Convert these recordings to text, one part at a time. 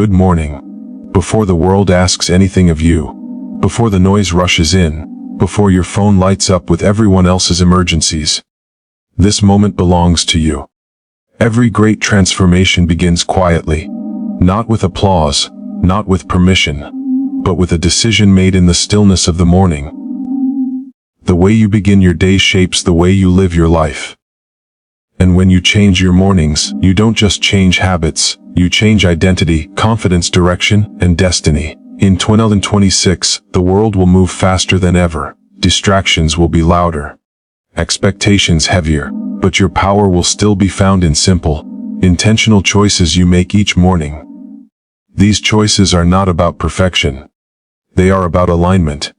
good morning. Before the world asks anything of you. Before the noise rushes in. Before your phone lights up with everyone else's emergencies. This moment belongs to you. Every great transformation begins quietly. Not with applause, not with permission, but with a decision made in the stillness of the morning. The way you begin your day shapes the way you live your life. And when you change your mornings, you don't just change habits, you change identity, confidence, direction, and destiny. In 2026, the world will move faster than ever. Distractions will be louder. Expectations heavier, but your power will still be found in simple, intentional choices you make each morning. These choices are not about perfection. They are about alignment.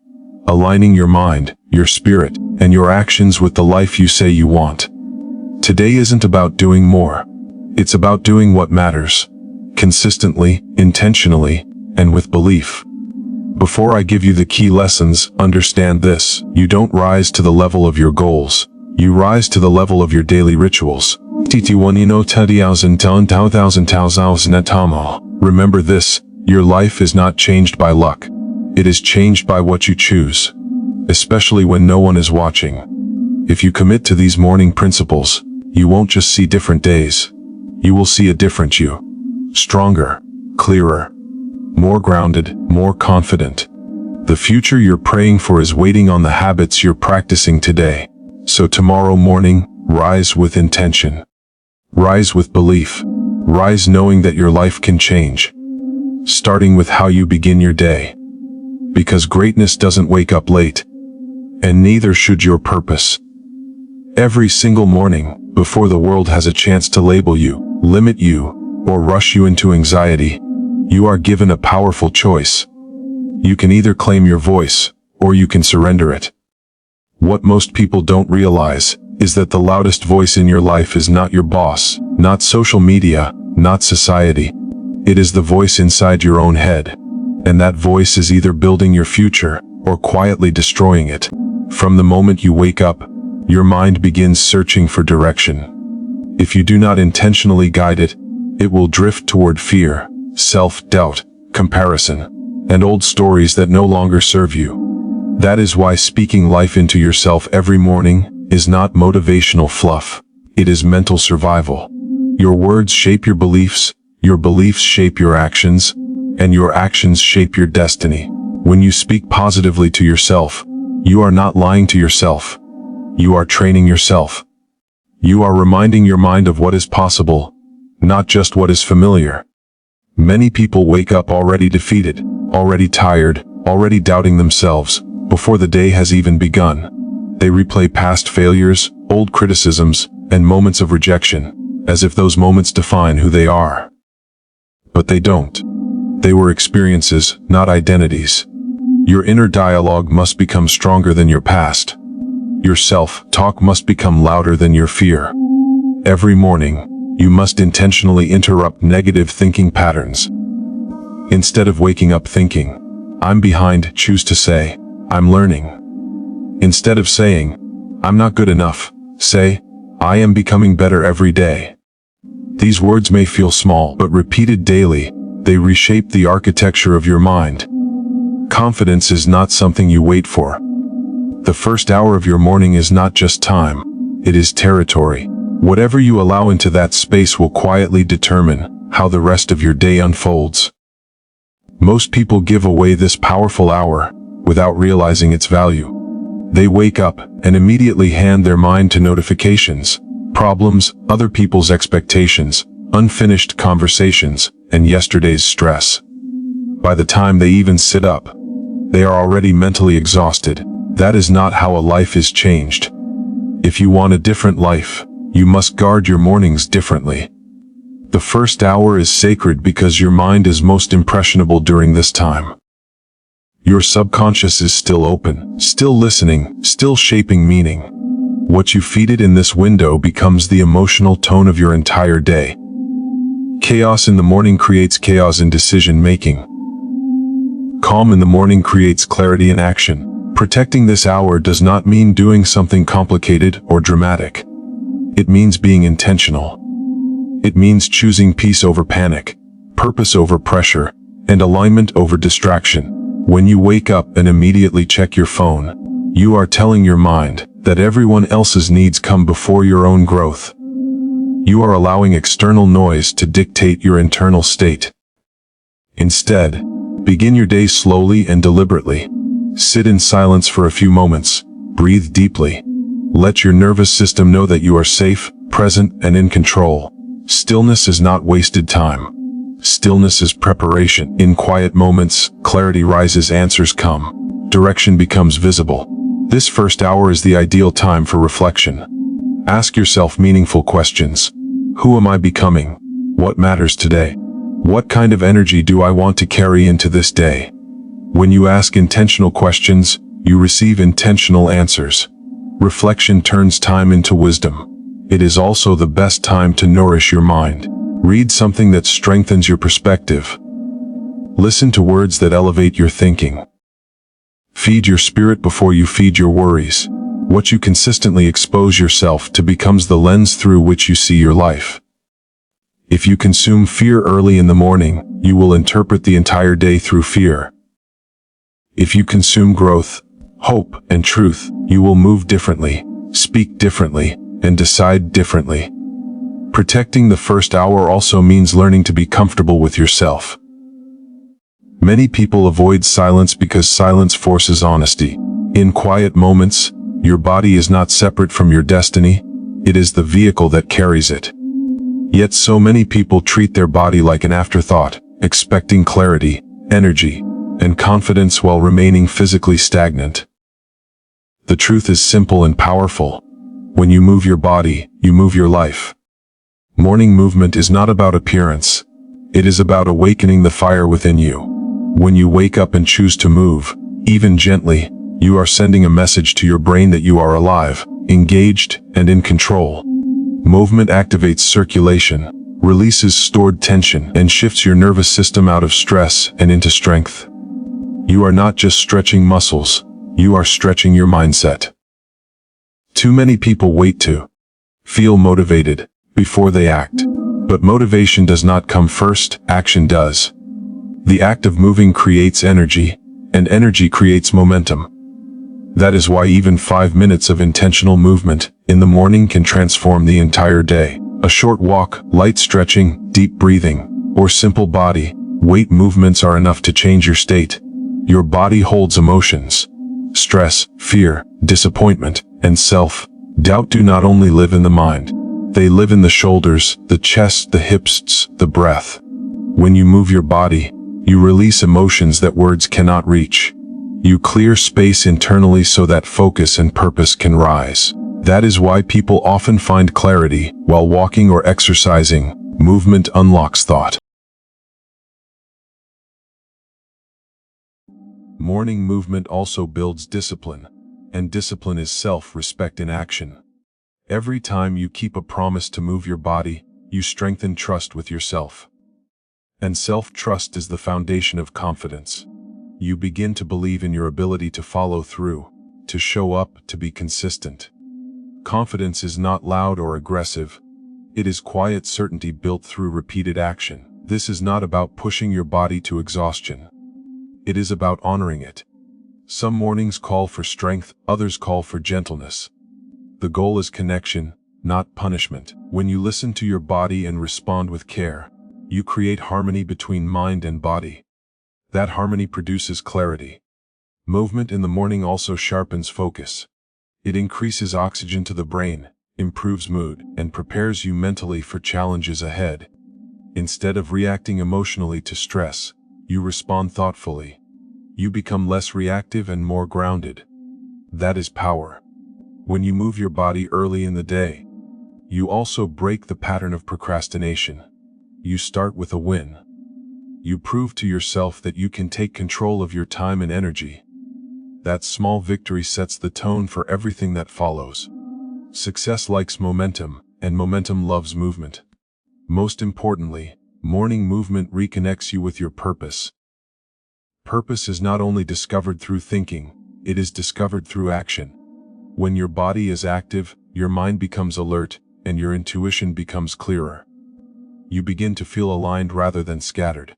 Aligning your mind, your spirit, and your actions with the life you say you want. Today isn't about doing more. It's about doing what matters. Consistently, intentionally, and with belief. Before I give you the key lessons, understand this. You don't rise to the level of your goals. You rise to the level of your daily rituals. Remember this, your life is not changed by luck. It is changed by what you choose. Especially when no one is watching. If you commit to these morning principles, you won't just see different days. You will see a different you. Stronger, clearer, more grounded, more confident. The future you're praying for is waiting on the habits you're practicing today. So tomorrow morning, rise with intention. Rise with belief. Rise knowing that your life can change. Starting with how you begin your day. Because greatness doesn't wake up late. And neither should your purpose. Every single morning, before the world has a chance to label you, limit you, or rush you into anxiety, you are given a powerful choice. You can either claim your voice, or you can surrender it. What most people don't realize is that the loudest voice in your life is not your boss, not social media, not society. It is the voice inside your own head. And that voice is either building your future, or quietly destroying it. From the moment you wake up, your mind begins searching for direction. If you do not intentionally guide it, it will drift toward fear, self-doubt, comparison, and old stories that no longer serve you. That is why speaking life into yourself every morning is not motivational fluff. It is mental survival. Your words shape your beliefs shape your actions, and your actions shape your destiny. When you speak positively to yourself, you are not lying to yourself. You are training yourself. You are reminding your mind of what is possible, not just what is familiar. Many people wake up already defeated, already tired, already doubting themselves, before the day has even begun. They replay past failures, old criticisms, and moments of rejection, as if those moments define who they are. But they don't. They were experiences, not identities. Your inner dialogue must become stronger than your past. Your self-talk must become louder than your fear. Every morning, you must intentionally interrupt negative thinking patterns. Instead of waking up thinking, "I'm behind," choose to say, "I'm learning." Instead of saying, "I'm not good enough," say, "I am becoming better every day." These words may feel small, but repeated daily, they reshape the architecture of your mind. Confidence is not something you wait for. The first hour of your morning is not just time, it is territory. Whatever you allow into that space will quietly determine how the rest of your day unfolds. Most people give away this powerful hour without realizing its value. They wake up and immediately hand their mind to notifications, problems, other people's expectations, unfinished conversations, and yesterday's stress. By the time they even sit up, they are already mentally exhausted. That is not how a life is changed. If you want a different life, you must guard your mornings differently. The first hour is sacred because your mind is most impressionable during this time. Your subconscious is still open, still listening, still shaping meaning. What you feed it in this window becomes the emotional tone of your entire day. Chaos in the morning creates chaos in decision-making. Calm in the morning creates clarity in action. Protecting this hour does not mean doing something complicated or dramatic. It means being intentional. It means choosing peace over panic, purpose over pressure, and alignment over distraction. When you wake up and immediately check your phone, you are telling your mind that everyone else's needs come before your own growth. You are allowing external noise to dictate your internal state. Instead, begin your day slowly and deliberately. Sit in silence for a few moments. Breathe deeply. Let your nervous system know that you are safe, present, and in control. Stillness is not wasted time. Stillness is preparation. In quiet moments, clarity rises, answers come. Direction becomes visible. This first hour is the ideal time for reflection. Ask yourself meaningful questions. Who am I becoming? What matters today? What kind of energy do I want to carry into this day? When you ask intentional questions, you receive intentional answers. Reflection turns time into wisdom. It is also the best time to nourish your mind. Read something that strengthens your perspective. Listen to words that elevate your thinking. Feed your spirit before you feed your worries. What you consistently expose yourself to becomes the lens through which you see your life. If you consume fear early in the morning, you will interpret the entire day through fear. If you consume growth, hope, and truth, you will move differently, speak differently, and decide differently. Protecting the first hour also means learning to be comfortable with yourself. Many people avoid silence because silence forces honesty. In quiet moments, your body is not separate from your destiny, it is the vehicle that carries it. Yet so many people treat their body like an afterthought, expecting clarity, energy, and confidence while remaining physically stagnant. The truth is simple and powerful. When you move your body, you move your life. Morning movement is not about appearance. It is about awakening the fire within you. When you wake up and choose to move, even gently, you are sending a message to your brain that you are alive, engaged, and in control. Movement activates circulation, releases stored tension, and shifts your nervous system out of stress and into strength. You are not just stretching muscles, you are stretching your mindset. Too many people wait to feel motivated before they act. But motivation does not come first, action does. The act of moving creates energy, and energy creates momentum. That is why even 5 minutes of intentional movement in the morning can transform the entire day. A short walk, light stretching, deep breathing, or simple body weight movements are enough to change your state. Your body holds emotions. Stress, fear, disappointment, and self-doubt do not only live in the mind. They live in the shoulders, the chest, the hips, the breath. When you move your body, you release emotions that words cannot reach. You clear space internally so that focus and purpose can rise. That is why people often find clarity while walking or exercising. Movement unlocks thought. Morning movement also builds discipline, and discipline is self-respect in action. Every time you keep a promise to move your body, you strengthen trust with yourself. And self-trust is the foundation of confidence. You begin to believe in your ability to follow through, to show up, to be consistent. Confidence is not loud or aggressive. It is quiet certainty built through repeated action. This is not about pushing your body to exhaustion. It is about honoring it. Some mornings call for strength, others call for gentleness. The goal is connection, not punishment. When you listen to your body and respond with care, you create harmony between mind and body. That harmony produces clarity. Movement in the morning also sharpens focus. It increases oxygen to the brain, improves mood, and prepares you mentally for challenges ahead. Instead of reacting emotionally to stress, you respond thoughtfully. You become less reactive and more grounded. That is power. When you move your body early in the day, you also break the pattern of procrastination. You start with a win. You prove to yourself that you can take control of your time and energy. That small victory sets the tone for everything that follows. Success likes momentum, and momentum loves movement. Most importantly, morning movement reconnects you with your purpose. Purpose is not only discovered through thinking, it is discovered through action. When your body is active, your mind becomes alert, and your intuition becomes clearer. you begin to feel aligned rather than scattered.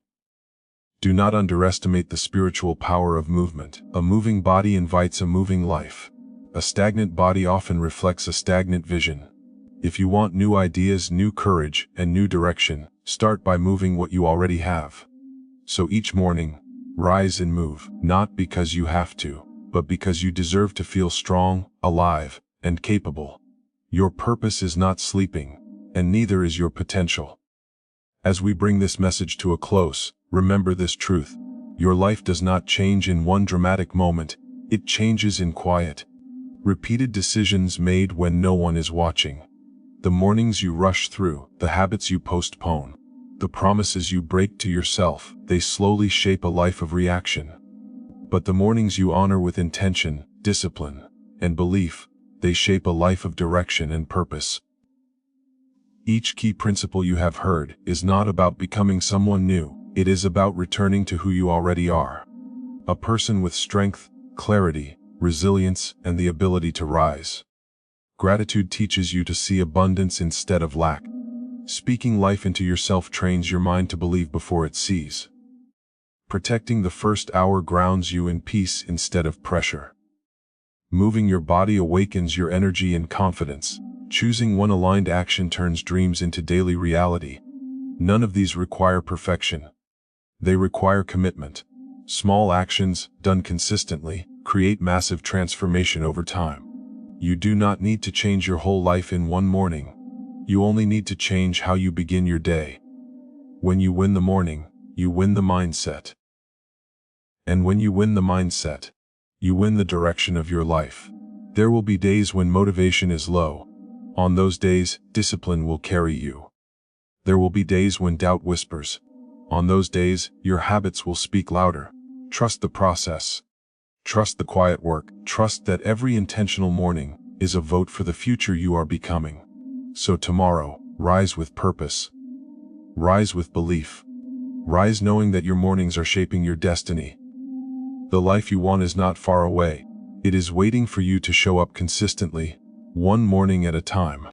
Do not underestimate the spiritual power of movement. A moving body invites a moving life. A stagnant body often reflects a stagnant vision. If you want new ideas, new courage, and new direction, start by moving what you already have. So each morning, rise and move, not because you have to, but because you deserve to feel strong, alive, and capable. Your purpose is not sleeping, and neither is your potential. As we bring this message to a close, remember this truth. Your life does not change in one dramatic moment, it changes in quiet, repeated decisions made when no one is watching. The mornings you rush through, the habits you postpone, the promises you break to yourself, they slowly shape a life of reaction. But the mornings you honor with intention, discipline, and belief, they shape a life of direction and purpose. Each key principle you have heard is not about becoming someone new, it is about returning to who you already are. A person with strength, clarity, resilience, and the ability to rise. Gratitude teaches you to see abundance instead of lack. Speaking life into yourself trains your mind to believe before it sees. Protecting the first hour grounds you in peace instead of pressure. Moving your body awakens your energy and confidence. Choosing one aligned action turns dreams into daily reality. None of these require perfection. They require commitment. Small actions, done consistently, create massive transformation over time. You do not need to change your whole life in one morning. You only need to change how you begin your day. When you win the morning, you win the mindset. And when you win the mindset, you win the direction of your life. There will be days when motivation is low. On those days, discipline will carry you. There will be days when doubt whispers. On those days, your habits will speak louder. Trust the process. Trust the quiet work. Trust that every intentional morning is a vote for the future you are becoming. So tomorrow, rise with purpose. Rise with belief. Rise knowing that your mornings are shaping your destiny. The life you want is not far away. It is waiting for you to show up consistently, one morning at a time.